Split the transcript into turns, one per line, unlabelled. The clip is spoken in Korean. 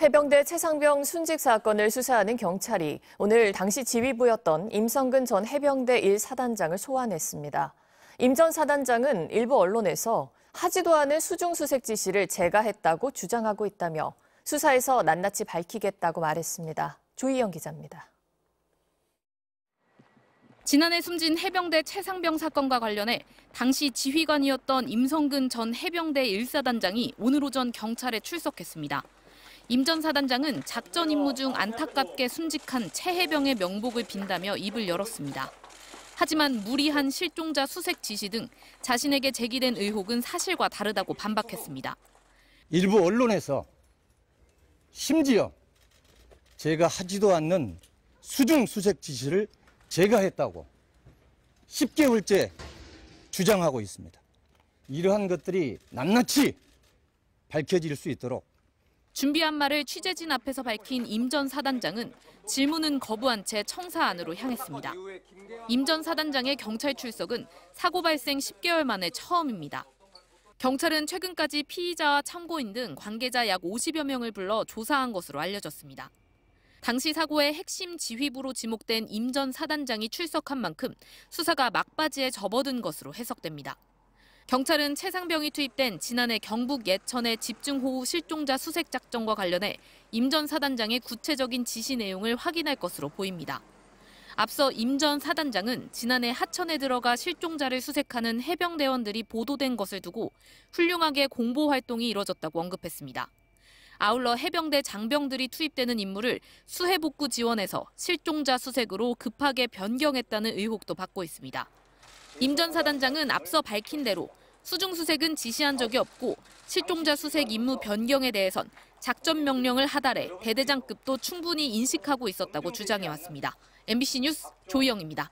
해병대 최상병 순직 사건을 수사하는 경찰이 오늘 당시 지휘부였던 임성근 전 해병대 1사단장을 소환했습니다. 임 전 사단장은 일부 언론에서 하지도 않은 수중수색 지시를 제가 했다고 주장하고 있다며 수사에서 낱낱이 밝히겠다고 말했습니다. 조희영 기자입니다.
지난해 숨진 해병대 최상병 사건과 관련해 당시 지휘관이었던 임성근 전 해병대 1사단장이 오늘 오전 경찰에 출석했습니다. 임 전 사단장은 작전 임무 중 안타깝게 순직한 최 해병의 명복을 빈다며 입을 열었습니다. 하지만 무리한 실종자 수색 지시 등 자신에게 제기된 의혹은 사실과 다르다고 반박했습니다.
일부 언론에서 심지어 제가 하지도 않는 수중 수색 지시를 제가 했다고 10개월째 주장하고 있습니다. 이러한 것들이 낱낱이 밝혀질 수 있도록
준비한 말을 취재진 앞에서 밝힌 임 전 사단장은 질문은 거부한 채 청사 안으로 향했습니다. 임 전 사단장의 경찰 출석은 사고 발생 10개월 만에 처음입니다. 경찰은 최근까지 피의자와 참고인 등 관계자 약 50여 명을 불러 조사한 것으로 알려졌습니다. 당시 사고의 핵심 지휘부로 지목된 임 전 사단장이 출석한 만큼 수사가 막바지에 접어든 것으로 해석됩니다. 경찰은 최상병이 투입된 지난해 경북 예천의 집중호우 실종자 수색 작전과 관련해 임 전 사단장의 구체적인 지시 내용을 확인할 것으로 보입니다. 앞서 임 전 사단장은 지난해 하천에 들어가 실종자를 수색하는 해병대원들이 보도된 것을 두고 훌륭하게 공보 활동이 이뤄졌다고 언급했습니다. 아울러 해병대 장병들이 투입되는 임무를 수해복구 지원에서 실종자 수색으로 급하게 변경했다는 의혹도 받고 있습니다. 임 전 사단장은 앞서 밝힌 대로 수중수색은 지시한 적이 없고 실종자 수색 임무 변경에 대해선 작전 명령을 하달해 대대장급도 충분히 인식하고 있었다고 주장해왔습니다. MBC 뉴스 조희영입니다.